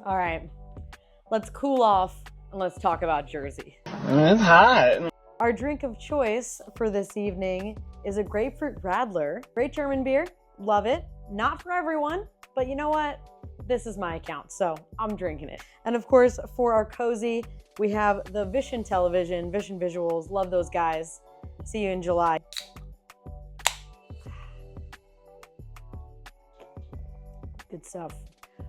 All right, let's cool off and let's talk about Jersey. It's hot. Our drink of choice for this evening is a grapefruit radler. Great German beer, love it. Not for everyone, but you know what? This is my account, so I'm drinking it. And of course, for our cozy, we have the Vision Television, Vision Visuals, love those guys. See you in July. Good stuff.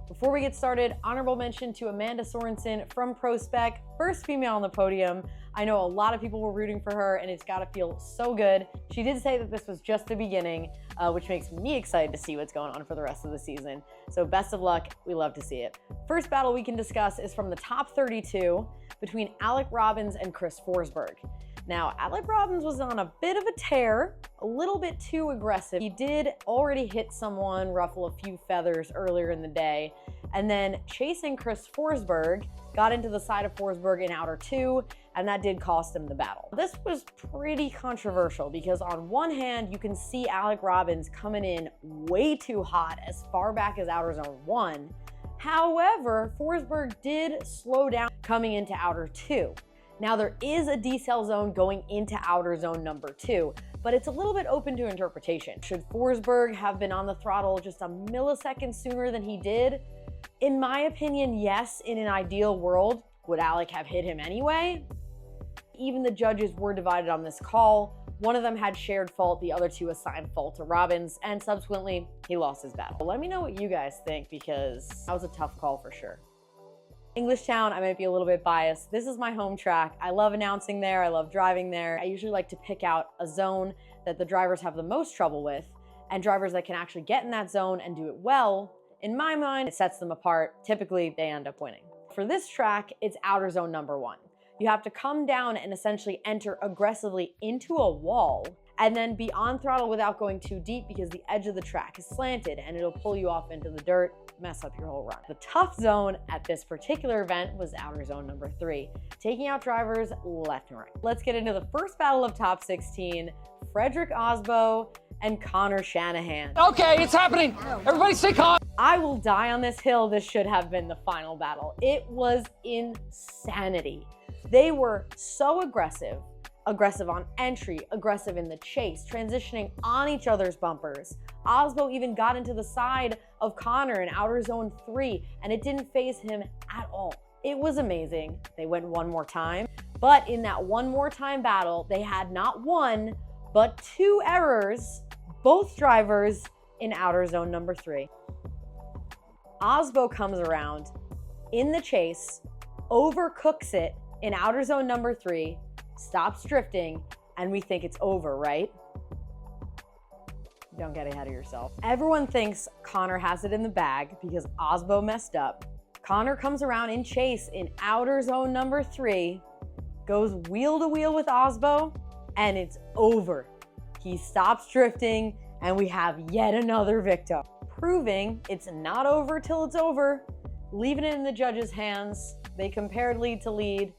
Before we get started, honorable mention to Amanda Sorensen from ProSpec, first female on the podium. I know a lot of people were rooting for her, and it's gotta feel so good. She did say that this was just the beginning, which makes me excited to see what's going on for the rest of the season. So best of luck, we love to see it. First battle we can discuss is from the top 32 between Alec Robbins and Chris Forsberg. Now, Alec Robbins was on a bit of a tear, a little bit too aggressive. He did already hit someone, ruffle a few feathers earlier in the day, and then chasing Chris Forsberg, got into the side of Forsberg in outer two, and that did cost him the battle. This was pretty controversial because on one hand, you can see Alec Robbins coming in way too hot as far back as outer zone 1. However, Forsberg did slow down coming into outer 2. Now there is a decel zone going into outer zone number 2, but it's a little bit open to interpretation. Should Forsberg have been on the throttle just a millisecond sooner than he did? In my opinion, yes, in an ideal world. Would Alec have hit him anyway? Even the judges were divided on this call. One of them had shared fault, the other two assigned fault to Robbins, and subsequently, he lost his battle. Let me know what you guys think, because that was a tough call for sure. Englishtown, I might be a little bit biased. This is my home track. I love announcing there. I love driving there. I usually like to pick out a zone that the drivers have the most trouble with, and drivers that can actually get in that zone and do it well. In my mind, it sets them apart. Typically, they end up winning. For this track, it's outer zone number 1. You have to come down and essentially enter aggressively into a wall and then be on throttle without going too deep because the edge of the track is slanted and it'll pull you off into the dirt, mess up your whole run. The tough zone at this particular event was outer zone number 3, taking out drivers left and right. Let's get into the first battle of top 16, Frederick Osbo and Connor Shanahan. Okay, it's happening. Everybody stay calm. I will die on this hill. This should have been the final battle. It was insanity. They were so aggressive on entry, aggressive in the chase, transitioning on each other's bumpers. Osbo even got into the side of Connor in outer zone 3, and it didn't faze him at all. It was amazing. They went one more time, but in that one more time battle, they had not one, but 2 errors, both drivers in outer zone number 3. Osbo comes around in the chase, overcooks it in outer zone number 3, stops drifting, and we think it's over, right? Don't get ahead of yourself. Everyone thinks Connor has it in the bag because Osbo messed up. Connor comes around in chase in outer zone number 3, goes wheel to wheel with Osbo, and it's over. He stops drifting, and we have yet another victim, proving it's not over till it's over, leaving it in the judges' hands. They compared lead to lead,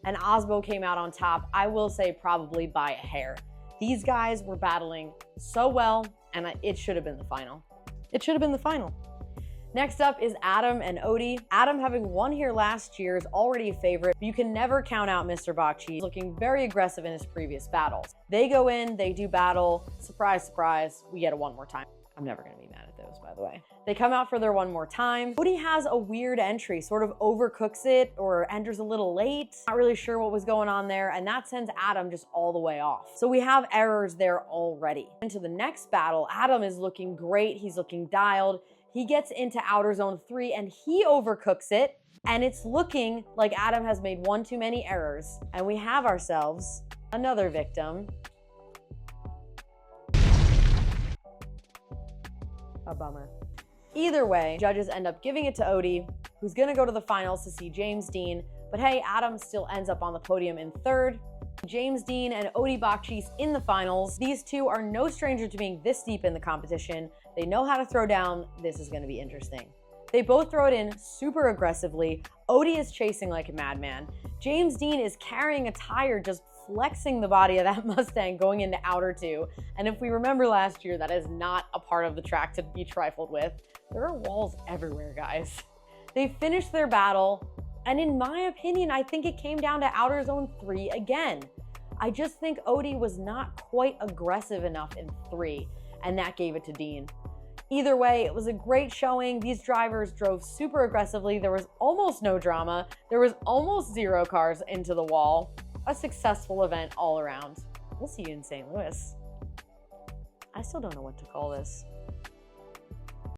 and Osbo came out on top, I will say probably by a hair. These guys were battling so well, and it should have been the final. It should have been the final. Next up is Adam and Odie. Adam, having won here last year, is already a favorite. You can never count out Mr. Bakshi, looking very aggressive in his previous battles. They go in, they do battle, surprise, surprise, we get a one more time. I'm never gonna be mad at those, by the way. They come out for their one more time. Odie has a weird entry, sort of overcooks it or enters a little late. Not really sure what was going on there, and that sends Adam just all the way off. So we have errors there already. Into the next battle, Adam is looking great. He's looking dialed. He gets into outer zone 3 and he overcooks it. And it's looking like Adam has made one too many errors. And we have ourselves another victim. A bummer. Either way, judges end up giving it to Odie, who's gonna go to the finals to see James Dean. But hey, Adam still ends up on the podium in third. James Dean and Odie Bakshi in the finals. These two are no stranger to being this deep in the competition. They know how to throw down. This is gonna be interesting. They both throw it in super aggressively. Odie is chasing like a madman. James Dean is carrying a tire, just flexing the body of that Mustang going into outer 2. And if we remember last year, that is not a part of the track to be trifled with. There are walls everywhere, guys. They finished their battle, and in my opinion, I think it came down to outer zone 3 again. I just think Odie was not quite aggressive enough in 3, and that gave it to Dean. Either way, it was a great showing. These drivers drove super aggressively. There was almost no drama. There was almost 0 cars into the wall. A successful event all around. We'll see you in St. Louis. I still don't know what to call this.